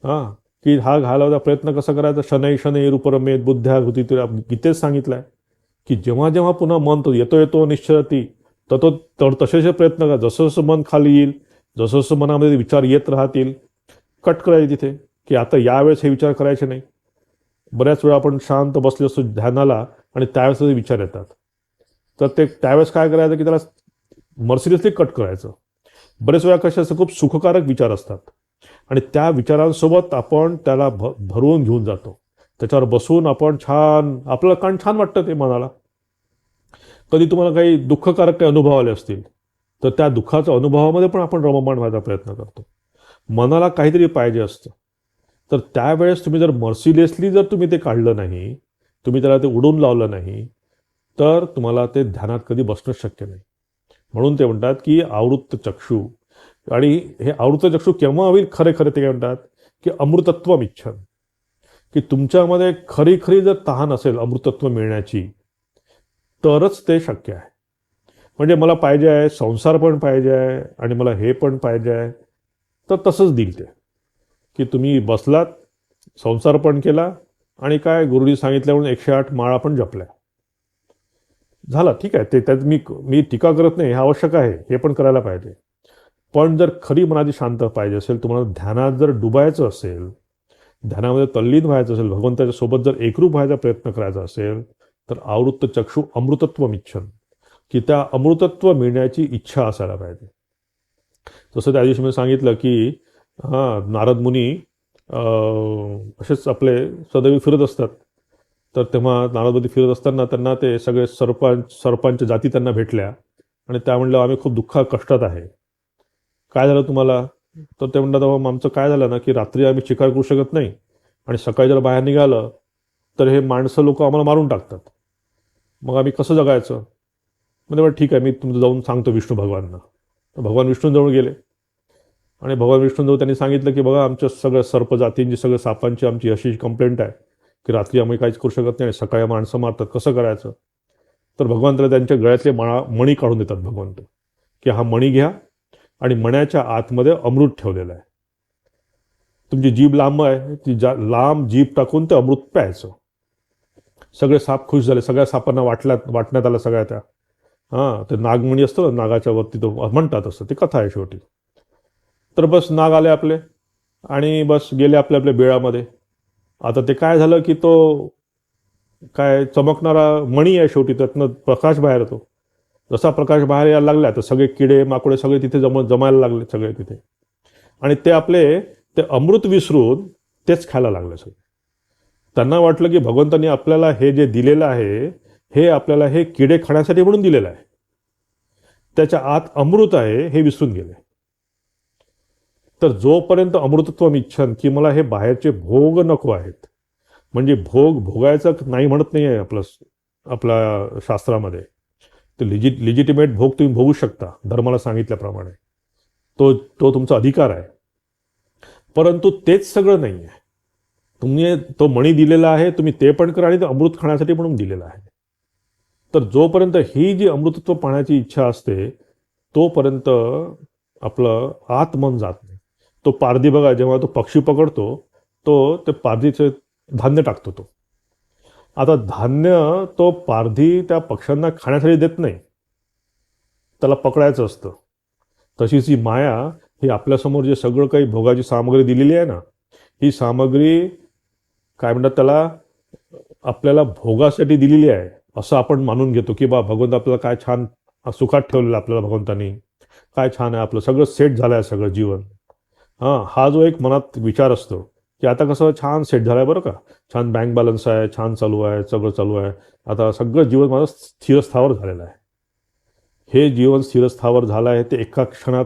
हां, की हा घालवायचा प्रयत्न कसा करायचा, शनै शनै रूपरमेत बुद्ध्या होती, गीतेत सांगितलंय की जेव्हा जेव्हा पुन्हा मन तो येतो निश्चरती, तर तसे प्रयत्न करा. जसं जसं मन खाली येईल, जसं जसं मनामध्ये विचार येत राहतील, कट करायचे तिथे, की आता यावेळेस हे विचार करायचे नाही. बऱ्याच वेळा आपण शांत बसले असतो ध्यानाला आणि त्यावेळेस विचार येतात, तर ते त्यावेळेस काय करायचं की त्याला मर्सिलियसली कट करायचं. बरेच वेळा कसे असं खूप सुखकारक विचार असतात आणि त्या विचारांसोबत आपण त्याला भरवून घेऊन जातो, त्याच्यावर बसून आपण छान, आपल्याला कारण छान वाटतं ते मनाला. कधी तुम्हाला काही दुःखकारक काही अनुभव आले असतील तर त्या दुःखाच्या अनुभवामध्ये पण आपण रममाण व्हायचा प्रयत्न करतो. मनाला काहीतरी पाहिजे असतं, तर त्यावेळेस तुम्ही जर मर्सिलेसली जर तुम्ही ते काढलं नाही, तुम्ही त्याला ते उडून लावलं नाही, तर तुम्हाला ते ध्यानात कधी बसणं शक्य नाही. म्हणून ते म्हणतात की आवृत्त चक्षु. आणि हे आवृत्त चक्षु केव्हा होईल खरे खरे, ते काय म्हणतात की अमृतत्वम इच्छन, की तुमच्यामध्ये खरी खरी जर तहान असेल अमृतत्व मिळण्याची, तरच ते शक्य आहे. म्हणजे मला पाहिजे आहे, संसार पण पाहिजे आहे आणि मला हे पण पाहिजे आहे, तर तसंच देईल ते, की तुम्ही बसलात, संसार पण केला आणि काय गुरुजी सांगितलं म्हणून 108 माळा पण जपल्या, झालं, ठीक आहे. ते त्यात मी टीका करत नाही, हे आवश्यक आहे, हे पण करायला पाहिजे. पण जर खरी मनाची शांत पाहिजे असेल, तुम्हाला ध्यानात जर डुबायचं असेल, ध्यानामध्ये तल्लीन व्हायचं असेल, भगवंताच्या सोबत जर एकरूप व्हायचा प्रयत्न करायचा असेल, तर आवृत्त चक्षु अमृतत्व इच्छन, की त्या अमृतत्व मिळण्याची इच्छा असायला पाहिजे. जसं त्या दिवशी मी सांगितलं की नारद मुनी असेच आपले सदैव फिरत असतात, तर तेव्हा नारदवती फिरत असताना त्यांना ते सगळे सर्पांच्या जाती त्यांना भेटल्या आणि त्या म्हणलं आम्ही खूप कष्टात आहे, काय झालं तुम्हाला? तर ते म्हणतात बाबा आमचं काय झालं ना, की रात्री आम्ही शिकार करू शकत नाही आणि सकाळी जर बाहेर निघालं तर हे माणसं लोक आम्हाला मारून टाकतात, मग आम्ही कसं जगायचं? म्हणजे बरं ठीक आहे, मी तुमचं जाऊन सांगतो विष्णू भगवानांना. भगवान विष्णूजवळ गेले आणि भगवान विष्णूजवळ त्यांनी सांगितलं की बघा आमच्या सगळ्या सर्पजातींची, सगळ्या सापांची आमची अशी कंप्लेंट आहे की रात्री आम्ही काहीच करू शकत नाही आणि सकाळी माणसं मारतात, कसं करायचं? तर भगवान त्याला त्यांच्या गळ्यातले मणी काढून देतात भगवंत, की हा मणी घ्या आणि मण्याच्या आतमध्ये अमृत ठेवलेलं आहे, तुमची जीभ लांब आहे, ती लांब जीभ टाकून ते अमृत प्यायचं. सगळे साप खुश झाले, सगळ्या सापांना वाटण्यात आलं सगळ्या त्या. ते नागमणी असतं ना, नागाच्या वरती तो म्हणतात असतं, ती कथा आहे शेवटी. तर बस नाग आले आपले आणि बस गेले आपल्या आपल्या बिळामध्ये. आता ते काय झालं की तो काय चमकणारा मणी आहे शेवटी, त्यातनं प्रकाश बाहेर येतो. जसा प्रकाश बाहेर यायला लागला तर सगळे किडे माकुडे सगळे तिथे जमायला लागले सगळे तिथे, आणि ते आपले ते अमृत विसरून तेच खायला लागले सगळे. त्यांना वाटलं की भगवंतांनी आपल्याला हे जे दिलेलं आहे हे आपल्याला हे किडे खाण्यासाठी म्हणून दिलेलं आहे, त्याच्या आत अमृत आहे हे विसरून गेले. तर जोपर्यंत अमृतत्व इच्छन, की मला हे बाहेरचे भोग नको आहेत, म्हणजे भोगायचं नाही म्हणत नाही आहे आपल्या शास्त्रामध्ये. ते लिजिटिमेट भोग तुम्ही भोगू शकता धर्माला सांगितल्याप्रमाणे. तो तो तुमचा अधिकार आहे. परंतु तेच सगळं नाही आहे. तुम्ही तो मणी दिलेला आहे, तुम्ही ते पण करा आणि ते अमृत खाण्यासाठी म्हणून दिलेला आहे. तर जोपर्यंत ही जी अमृतत्व पाहण्याची इच्छा असते तोपर्यंत आपलं आतमन जात नाही. तो पारधी बघा, जेव्हा तो पक्षी पकडतो तो ते पारधीचे धान्य टाकतो. तो आता धान्य तो पारधी त्या पक्ष्यांना खाण्यासाठी देत नाही, त्याला पकडायचं असतं. तशीच ही माया ही आपल्यासमोर जे सगळं काही भोगाची सामग्री दिलेली आहे ना, ही सामग्री काय म्हणतात त्याला, आपल्याला भोगासाठी दिलेली आहे असं आपण मानून घेतो की बा भगवंत आपल्याला काय छान सुखात ठेवलेलं आपल्याला, भगवंतानी काय छान आहे, आपलं सगळं सेट झालं आहे सगळं जीवन. हां, हा जो एक मनात विचार असतो की आता कसं छान सेट झालं आहे बरं का, छान बँक बॅलन्स आहे, छान चालू आहे, सगळं चालू आहे, आता सगळं जीवन माझं स्थिरस्थावर झालेलं आहे. हे जीवन स्थिरस्थावर झालं आहे ते एका क्षणात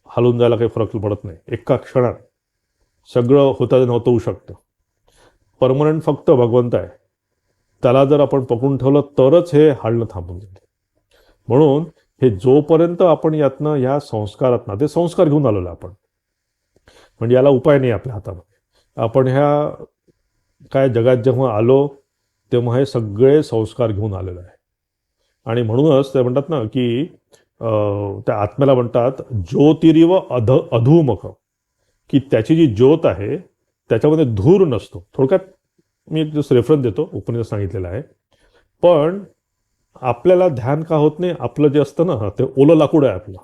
हलून जायला काही फरक पडत नाही. एका क्षणात सगळं होतं नव्हतं होऊ शकतं. परमनंट फक्त भगवंत आहे. त्याला जर आपण पकडून ठेवलं तरच हे हालणं थांबून जाईल. म्हणून हे जोपर्यंत आपण यातनं ह्या संस्कारातनं, ते संस्कार घेऊन आलेलो आपण, म्हणजे याला उपाय नाही आपल्या हातामध्ये. आपण ह्या काय जगात जेव्हा आलो तेव्हा हे सगळे संस्कार घेऊन आलेलो आहे. आणि म्हणूनच ते म्हणतात ना की त्या आत्म्याला म्हणतात ज्योतिरिव अधूमक, की त्याची जी ज्योत आहे त्याच्यामध्ये धूर नसतो. थोडक्यात मी एक जसं रेफरन्स देतो, उपनिषद सांगितलेलं आहे. पण आपल्याला ध्यान का होत नाही, आपलं जे असतं ना ते ओलं लाकूड आहे आपलं.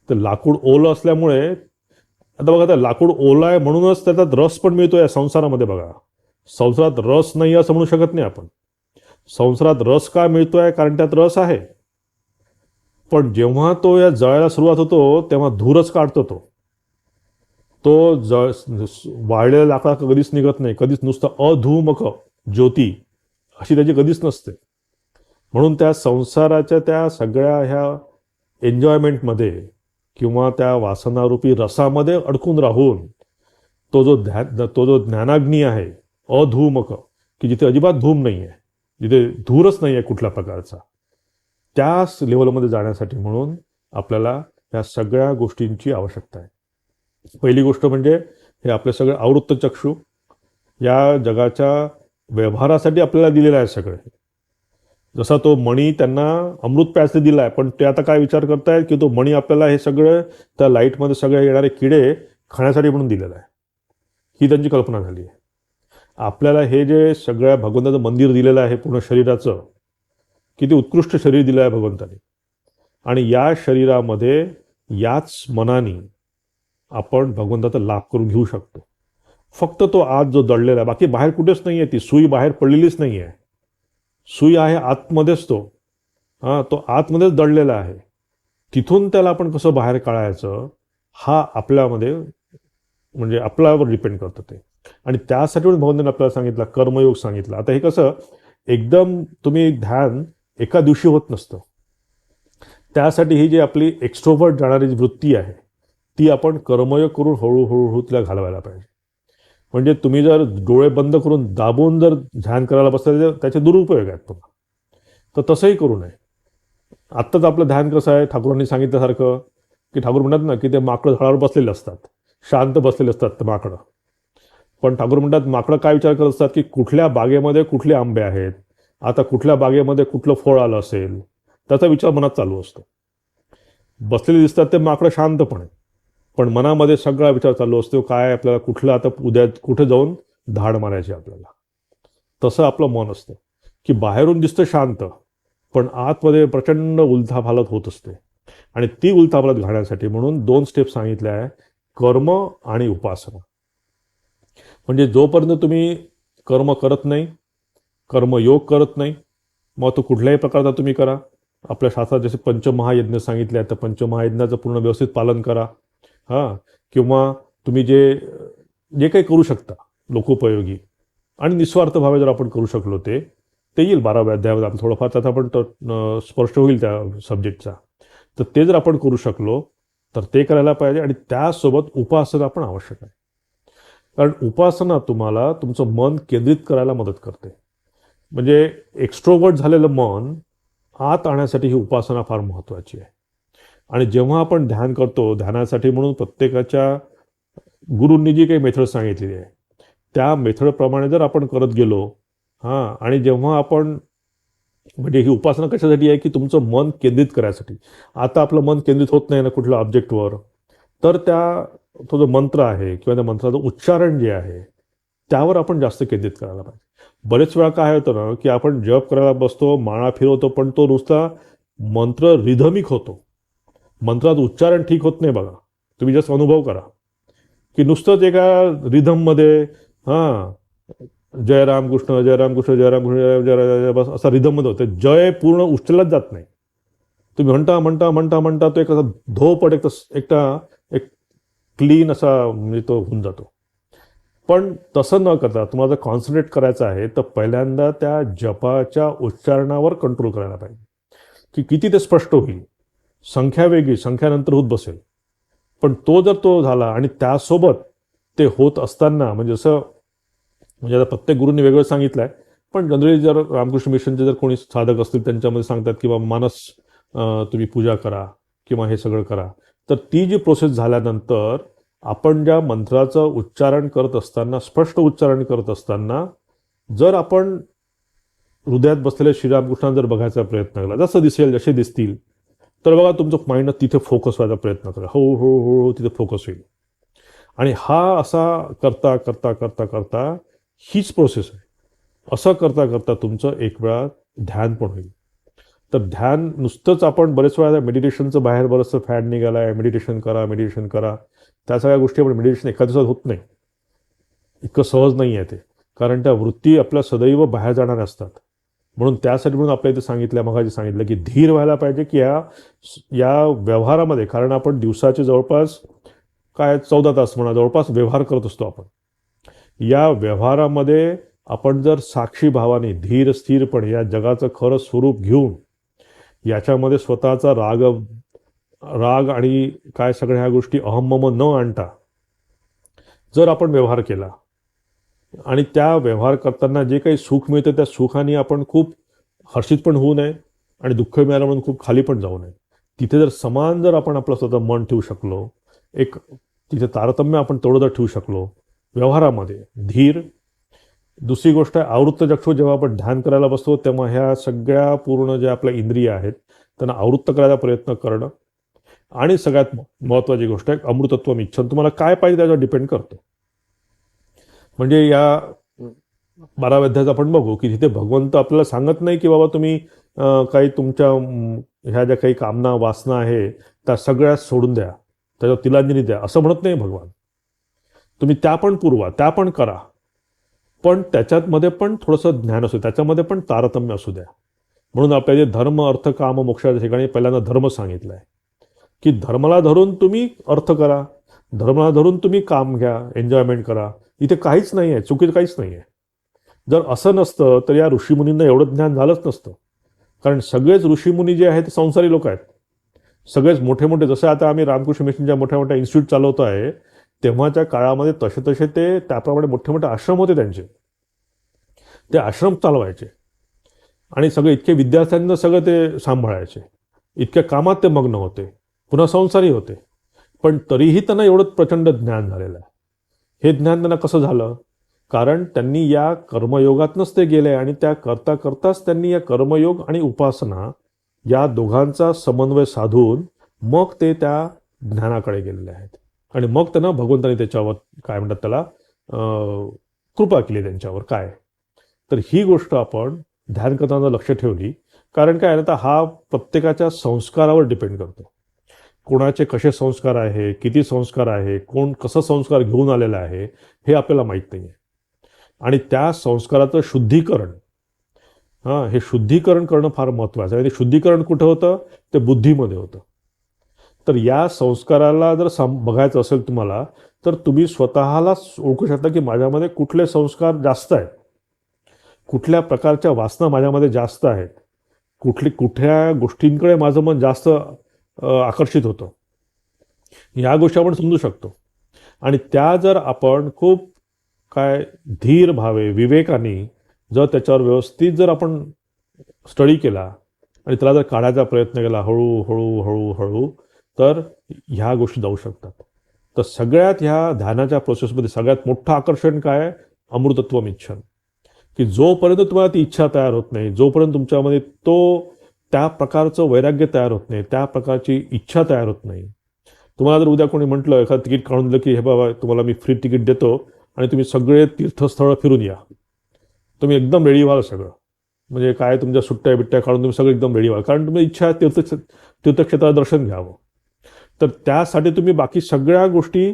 तर लाकूड ओलं असल्यामुळे, आता बघा, त्या लाकूड ओलं आहे म्हणूनच त्याच्यात रस पण मिळतोय संसारामध्ये. बघा, संसारात रस नाही असं म्हणू शकत नाही आपण. संसारात रस का मिळतोय, कारण त्यात रस आहे. पण जेव्हा तो या जळायला सुरुवात होतो तेव्हा धूरच काढतो तो. वाळलेल्या लाकडा कधीच निघत नाही, कधीच नुसतं अधूमक ज्योती अशी त्याची कधीच नसते. म्हणून त्या संसाराच्या त्या सगळ्या ह्या एन्जॉयमेंटमध्ये किंवा त्या वासनारूपी रसामध्ये अडकून राहून तो जो ज्ञानाग्नी आहे अधूमक, की जिथे अजिबात धूम नाही आहे, जिथे धूरच नाही आहे कुठल्या प्रकारचा, त्याच लेवलमध्ये जाण्यासाठी म्हणून आपल्याला या सगळ्या गोष्टींची आवश्यकता आहे. पहिली गोष्ट म्हणजे हे आपले सगळे आवृत्त चक्षु या जगाच्या व्यवहारासाठी आपल्याला दिलेलं आहे सगळे. जसा तो मणी त्यांना अमृत प्यायचे दिला आहे, पण ते आता काय विचार करतायत की तो मणी आपल्याला हे सगळं त्या लाईटमध्ये सगळे येणारे किडे खाण्यासाठी म्हणून दिलेलं आहे, ही त्यांची कल्पना झाली आहे. आपल्याला हे जे सगळ्या भगवंताचं मंदिर दिलेलं आहे पूर्ण शरीराचं, किती उत्कृष्ट शरीर दिलं आहे भगवंताने, आणि या शरीरामध्ये याच मनाने आपण भगवंताचा लाभ करून घेऊ शकतो. फक्त तो आत जो दडलेला आहे, बाकी बाहेर कुठेच नाही आहे, ती सुई बाहेर पडलेलीच नाही आहे. सुई आहे आतमध्येच, तो आतमध्येच दडलेला आहे. तिथून त्याला आपण कसं बाहेर काढायचं हा आपल्यामध्ये, म्हणजे आपल्यावर डिपेंड करतं ते. आणि त्यासाठी भगवंताने आपल्याला सांगितलं, कर्मयोग सांगितला. आता हे कसं एकदम तुम्ही ध्यान एका दिवशी होत नसतं. त्यासाठी ही जी आपली एक्स्ट्रोवर्ट जाणारी जी वृत्ती आहे ती आपण कर्मयोग करून हळूहळू तिला घालवायला पाहिजे. म्हणजे तुम्ही जर डोळे बंद करून दाबून जर ध्यान करायला बसले तर त्याचे दुरुपयोग आहेत पुन्हा. तर तसंही करू नये. आत्ताच आपलं ध्यान कसं आहे, ठाकूरांनी सांगितल्यासारखं, की ठाकूर म्हणतात ना की ते माकडं झाडावर बसलेले असतात, शांत बसलेले असतात ते माकडं. पण ठाकूर म्हणतात माकडं काय विचार करत असतात की कुठल्या बागेमध्ये कुठले आंबे आहेत, आता कुठल्या बागेमध्ये कुठलं फळ आलं असेल, त्याचा विचार मनात चालू असतो. बसलेले दिसतात ते माकडं शांतपणे, पण मनामध्ये सगळा विचार चालू असतो, काय आपल्याला कुठलं आता उद्या कुठे जाऊन धाड मारायची आपल्याला. तसं आपलं मन असतं की बाहेरून दिसतं शांत, पण आतमध्ये प्रचंड उलथापालथ होत असते. आणि ती उलथापालथ घालण्यासाठी म्हणून 2 स्टेप सांगितल्या आहे, कर्म आणि उपासना. म्हणजे जोपर्यंत तुम्ही कर्म करत नाही, कर्मयोग करत नाही, मग तो कुठल्याही प्रकारचा तुम्ही करा. आपल्या शास्त्रात जसे पंचमहायज्ञ सांगितले आहेत, तर पंचमहायज्ञाचं पूर्ण व्यवस्थित पालन करा. हां, किंवा तुम्ही जे जे काही करू शकता लोकोपयोगी आणि निस्वार्थ भावे जर आपण करू शकलो ते येईल 12व्या अध्यायामध्ये. आपण थोडंफार त्याचा आपण स्पष्ट होईल त्या सब्जेक्टचा. तर ते जर आपण करू शकलो तर ते करायला पाहिजे. आणि त्यासोबत उपासना पण आवश्यक आहे. कारण उपासना तुम्हाला तुमचं मन केंद्रित करायला मदत करते. म्हणजे एक्स्ट्रोवर्ट झालेलं मन आत आणण्यासाठी ही उपासना फार महत्त्वाची आहे. आणि जेव्हा आपण ध्यान करतो, ध्यानासाठी म्हणून प्रत्येकाच्या गुरूंनी जी काही मेथड सांगितलेली आहे त्या मेथडप्रमाणे जर आपण करत गेलो आणि जेव्हा आपण म्हणजे ही उपासना कशासाठी आहे की तुमचं मन केंद्रित करायसाठी. आता आपलं मन केंद्रित होत नाही ना कुठल्या ऑब्जेक्टवर, तर तो जो मंत्र आहे किंवा त्या मंत्राचं उच्चारण जे आहे त्यावर आपण जास्त केंद्रित करायला पाहिजे. बरेच वेळा काय होतं ना की आपण जप करायला बसतो, माळा फिरवतो, पण तो नुसता मंत्र रिधमिक होतो, मंत्रात उच्चारण ठीक होत नाही. बघा, तुम्ही जस्ट अनुभव करा की नुसतंच एका रिधममध्ये जय रामकृष्ण जय रामकृष्ण जय रामकृष्ण जय जय बस असा रिधममध्ये होतं, जय पूर्ण उच्चारलाच जात नाही. तुम्ही म्हणता म्हणता म्हणता म्हणता तो एक असा धोपट एक क्लीन असा म्हणजे तो होऊन जातो. पण तसं न करता तुम्हाला जर कॉन्सन्ट्रेट करायचं आहे तर पहिल्यांदा त्या जपाच्या उच्चारणावर कंट्रोल करायला पाहिजे की किती ते स्पष्ट होईल. संख्या वेगळी, संख्यानंतर होत बसेल, पण तो झाला आणि त्यासोबत ते होत असताना म्हणजे आता प्रत्येक गुरूंनी वेगळं सांगितलं आहे, पण जनरली जर रामकृष्ण मिशनचे जर कोणी साधक असतील त्यांच्यामध्ये सांगतात की मानस तुम्ही पूजा करा किंवा हे सगळं करा. तर ती जी प्रोसेस झाल्यानंतर आपण ज्या मंत्राचं उच्चारण करत असताना, स्पष्ट उच्चारण करत असताना जर आपण हृदयात बसलेल्या श्रीरामकृष्णांना जर बघायचा प्रयत्न केला, जसं दिसेल जसे दिसतील, तर बघा तुमचं माइंड तिथे फोकस व्हायचा प्रयत्न करा. हो हो हो हो तिथे फोकस होईल. आणि हा असा करता करता करता करता हीच प्रोसेस आहे. असं करता करता तुमचं एक वेळा ध्यान पण होईल. तर ध्यान नुसतंच आपण बरेच वेळा मेडिटेशनचं बाहेर बरंचसं फॅड निघालं आहे, मेडिटेशन करा मेडिटेशन करा, त्या सगळ्या गोष्टी आपण मेडिटेशन एका दिवसात होत नाही, इतकं सहज नाही आहे ते. कारण त्या वृत्ती आपल्या सदैव बाहेर जाणाऱ्या असतात. म्हणून त्यासाठी म्हणून आपल्या इथे सांगितलं, मगाशी सांगितलं की धीर व्हायला पाहिजे की या व्यवहारामध्ये. कारण आपण दिवसाचे जवळपास 14 तास म्हणा जवळपास व्यवहार करत असतो आपण. या व्यवहारामध्ये आपण जर साक्षी भावाने धीर स्थिरपणे या जगाचं खरं स्वरूप घेऊन याच्यामध्ये स्वतःचा राग आणि काय सगळ्या ह्या गोष्टी अहमम न आणता जर आपण व्यवहार केला आणि त्या व्यवहार करताना जे काही सुख मिळतं त्या सुखाने आपण खूप हर्षित पण होऊ नये आणि दुःख मिळालं म्हणून खूप खाली पण जाऊ नये. तिथे जर समान जर आपण आपलं स्वतः मन ठेवू शकलो, एक तिथे तारतम्य आपण तेवढं जर ठेवू शकलो व्यवहारामध्ये, धीर. दुसरी गोष्ट आहे आवृत्त चक्षु. जेव्हा आपण ध्यान करायला बसतो तेव्हा ह्या सगळ्या पूर्ण ज्या आपल्या इंद्रिय आहेत त्यांना आवृत्त करायला प्रयत्न करणं. आणि सगळ्यात महत्त्वाची गोष्ट आहे अमृतत्वम इच्छा. तुम्हाला काय पाहिजे त्याच्यावर डिपेंड करतं. म्हणजे या 12व्या अध्यायात आपण बघू की तिथे भगवंत आपल्याला सांगत नाही की बाबा तुम्ही काही तुमच्या ह्या ज्या काही कामना वासना आहे त्या सगळ्या सोडून द्या, त्याच्यावर तिलांजली द्या, असं म्हणत नाही भगवान. तुम्ही त्या पण पुरवा, त्या पण करा, पण त्याच्यामध्ये पण थोडंसं ज्ञान असू, त्याच्यामध्ये पण तारतम्य असू द्या. म्हणून आपल्या जे धर्म अर्थ काम मोक्षाच्या ठिकाणी पहिल्यांदा धर्म सांगितलं आहे की धर्माला धरून तुम्ही अर्थ करा, धर्माला धरून तुम्ही काम घ्या, एन्जॉयमेंट करा. इथे काहीच नाही आहे, चुकीचं काहीच नाही आहे. जर असं नसतं तर या ऋषीमुनींना एवढं ज्ञान झालंच नसतं. कारण सगळेच ऋषीमुनी जे आहेत ते संसारी लोक आहेत. सगळेच मोठे मोठे, जसं आता आम्ही रामकृष्ण मिशनच्या मोठ्या मोठ्या इन्स्टिट्यूट चालवतो आहे, तेव्हाच्या काळामध्ये तसे ते त्याप्रमाणे मोठे मोठे आश्रम होते त्यांचे. ते आश्रम चालवायचे आणि सगळे इतके विद्यार्थ्यांना सगळं ते सांभाळायचे, इतक्या कामात ते मग्न होते, पुन्हा संसारी होते. पण तरीही त्यांना एवढं प्रचंड ज्ञान झालेलं आहे. हे ज्ञान त्यांना कसं झालं? कारण त्यांनी या कर्मयोगातनंच ते गेले आणि त्या करता करताच त्यांनी या कर्मयोग आणि उपासना या दोघांचा समन्वय साधून मग ते त्या ज्ञानाकडे गेलेले आहेत. आणि मग त्यांना भगवंताने त्याच्यावर काय म्हणतात त्याला कृपा केली त्यांच्यावर. काय तर ही गोष्ट आपण ध्यान करताना लक्ष ठेवली. कारण काय आता हा प्रत्येकाच्या संस्कारावर डिपेंड करतो. कोणाचे कसे संस्कार आहे, किती संस्कार आहे, कोण कसं संस्कार घेऊन आलेला आहे हे आपल्याला माहीत नाही आहे. आणि त्या संस्काराचं शुद्धीकरण, हे शुद्धीकरण करणं फार महत्त्वाचं आहे. आणि शुद्धीकरण कुठं होतं? ते बुद्धीमध्ये होतं. तर या संस्काराला जर बघायचं असेल तुम्हाला तर तुम्ही स्वतःला ओळखू शकता की माझ्यामध्ये कुठले संस्कार जास्त आहेत, कुठल्या प्रकारच्या वासना माझ्यामध्ये जास्त आहेत, कुठल्या गोष्टींकडे माझं मन जास्त आकर्षित होतं. या गोष्टी आपण समजू शकतो. आणि त्या जर आपण खूप काय धीर भावे विवेकाने जर त्याच्यावर व्यवस्थित जर आपण स्टडी केला आणि त्याला जर काढायचा प्रयत्न केला हळू, तर ह्या गोष्टी जाऊ शकतात. तर सगळ्यात ह्या ध्यानाच्या प्रोसेसमध्ये सगळ्यात मोठं आकर्षण काय आहे? अमृतत्वम इच्छन. की जोपर्यंत तुम्हाला ती इच्छा तयार होत नाही, जोपर्यंत तुमच्यामध्ये त्या प्रकारचं वैराग्य तयार होत नाही, त्या प्रकारची इच्छा तयार होत नाही. तुम्हाला जर उद्या कोणी म्हटलं, एखादं तिकीट काढून दिलं की हे बाबा तुम्हाला मी फ्री तिकीट देतो आणि तुम्ही सगळे तीर्थस्थळं फिरून या, तुम्ही एकदम रेडी व्हाल सगळं. म्हणजे काय तुमच्या सुट्ट्या बिट्ट्या काढून तुम्ही सगळं एकदम रेडी व्हाल, कारण तुम्ही इच्छा आहे तीर्थक्षेत्रात दर्शन घ्यावं. तर त्यासाठी तुम्ही बाकी सगळ्या गोष्टी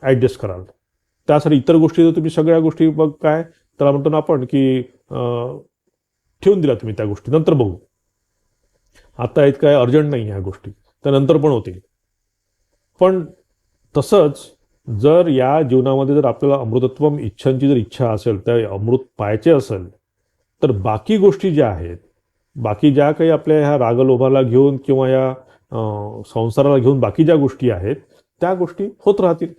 ॲडजस्ट कराल. त्यासाठी इतर गोष्टी जर तुम्ही सगळ्या गोष्टी मग काय त्याला म्हणतो ना आपण की ठेवून दिला तुम्ही त्या गोष्टी, नंतर बघू, आता इतकं काय अर्जंट नाही ह्या गोष्टी, त्या नंतर पण होतील. पण तसंच जर या जीवनामध्ये जर आपल्याला अमृतत्वम इच्छांची जर इच्छा असेल, त्या अमृत पाहायचे असेल, तर बाकी गोष्टी ज्या आहेत, बाकी ज्या काही आपल्या ह्या रागलोभाला घेऊन किंवा या संसाराला घेऊन बाकी ज्या गोष्टी आहेत त्या गोष्टी होत राहतील,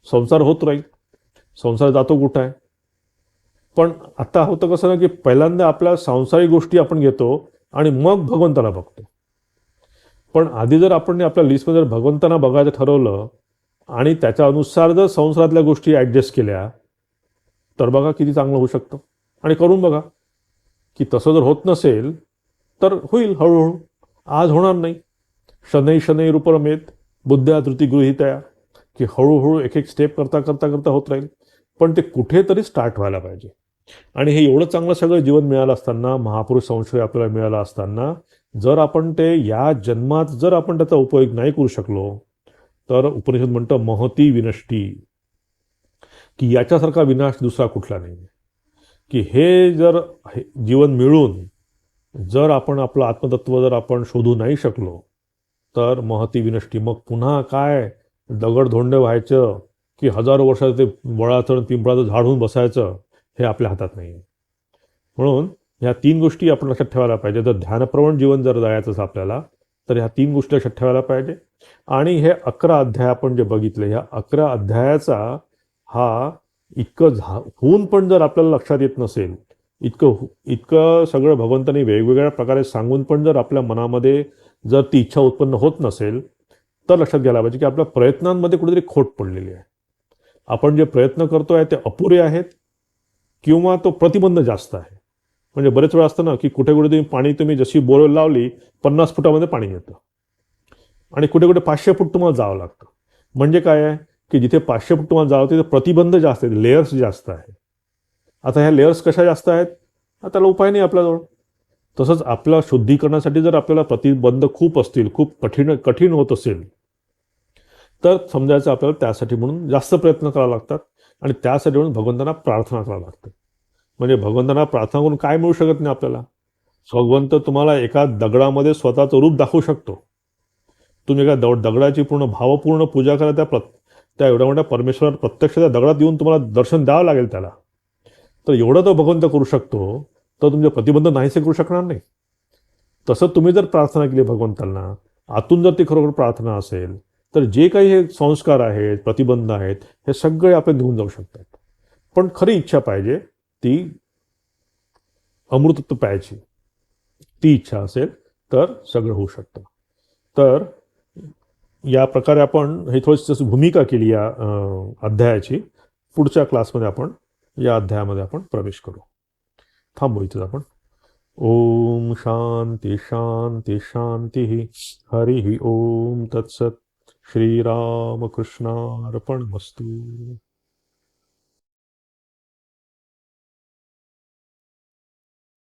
संसार होत राहील, संसार जातो कुठं आहे. पण आता होतं कसं ना की पहिल्यांदा आपल्या सांसारिक गोष्टी आपण घेतो आणि मग भगवंताला बघतो. पण आधी जर आपण आपल्या लिस्टमध्ये जर भगवंतांना बघायचं ठरवलं आणि त्याच्या अनुसार जर संसारातल्या गोष्टी ॲडजस्ट केल्या, तर बघा किती चांगलं होऊ शकतं. आणि करून बघा की तसं जर होत नसेल तर होईल हळूहळू, आज होणार नाही. शनै शनै रूपरमेत बुद्ध्या धृती गृहीतया, की हळूहळू एक एक स्टेप करता करता करता होत राहील. पण ते कुठेतरी स्टार्ट व्हायला पाहिजे. आणि हे एवढं चांगलं सगळं जीवन मिळालं असताना, महापुरुष संशय आपल्याला मिळाला असताना, जर आपण ते या जन्मात जर आपण त्याचा उपयोग नाही करू शकलो, तर उपनिषद म्हणतं महती विनष्टी, की याच्यासारखा विनाश दुसरा कुठला नाही. की हे जर जीवन मिळून जर आपण आपलं आत्मतत्व जर आपण शोधू नाही शकलो, तर महती विनष्टी. मग पुन्हा काय दगडधोंड व्हायचं की हजारो वर्षाचं ते वडाचं पिंपळाचं झाड होऊन बसायचं, हे आपल्या हातात नाही आहे. म्हणून ह्या 3 गोष्टी आपण लक्षात ठेवायला पाहिजे. जर ध्यानप्रवण जीवन जर जायचं असेल आपल्याला, तर ह्या 3 गोष्टी लक्षात ठेवायला पाहिजे. आणि हे 11 अध्याय आपण जे बघितले, ह्या 11 अध्यायाचा हा इतकं होऊन पण जर आपल्याला लक्षात येत नसेल, इतकं सगळं भगवंतांनी वेगवेगळ्या प्रकारे सांगून पण जर आपल्या मनामध्ये जर ती इच्छा उत्पन्न होत नसेल, तर लक्षात घ्यायला पाहिजे की आपल्या प्रयत्नांमध्ये कुठेतरी खोट पडलेली आहे. आपण जे प्रयत्न करतोय ते अपुरे आहेत किंवा तो प्रतिबंध जास्त आहे. म्हणजे बरेच वेळा असतं ना की कुठे कुठे तुम्ही जशी बोरवेल लावली 50 फुटामध्ये पाणी येतं आणि कुठे कुठे 500 फूट तुम्हाला जावं लागतं. म्हणजे काय आहे की जिथे 500 फूट तुम्हाला जावं तिथे प्रतिबंध जास्त आहेत, लेयर्स जास्त आहे. आता ह्या लेयर्स कशा जास्त आहेत, त्याला उपाय नाही आपल्याजवळ. तसंच आपल्या शुद्धीकरणासाठी जर आपल्याला प्रतिबंध खूप असतील, खूप कठीण होत असेल, तर समजायचं आपल्याला त्यासाठी म्हणून जास्त प्रयत्न करावे लागतात आणि त्यासाठी म्हणून भगवंतांना प्रार्थना करावी लागते. म्हणजे भगवंतांना प्रार्थना करून काय मिळू शकत नाही आपल्याला. भगवंत तुम्हाला एका दगडामध्ये स्वतःचं रूप दाखवू शकतो. तुम्ही एका दगडाची पूर्ण भावपूर्ण पूजा करा, त्या एवढ्या मोठ्या परमेश्वरात प्रत्यक्ष त्या दगडात येऊन तुम्हाला दर्शन द्यावं लागेल त्याला. तर एवढं तो भगवंत करू शकतो, तर तुमचे प्रतिबंध नाहीसे करू शकणार नाही. तसं तुम्ही जर प्रार्थना केली भगवंतांना, आतून जर ती खरोखर प्रार्थना असेल, तर जे काही हे संस्कार आहेत, प्रतिबंध आहेत, हे सगळे आपले निघून जाऊ शकतात. पण खरी इच्छा पाहिजे ती अमृतत्व पाहायची. ती इच्छा असेल तर सगळं होऊ शकतं. तर या प्रकारे आपण हे थोडीशी भूमिका केली या अध्यायाची. पुढच्या क्लासमध्ये आपण या अध्यायामध्ये आपण प्रवेश करू. थांबू इथेच आपण. ओम शांती शांती शांती. हरि ओम तत्सत. श्रीरामकृष्णार्पणमस्तु.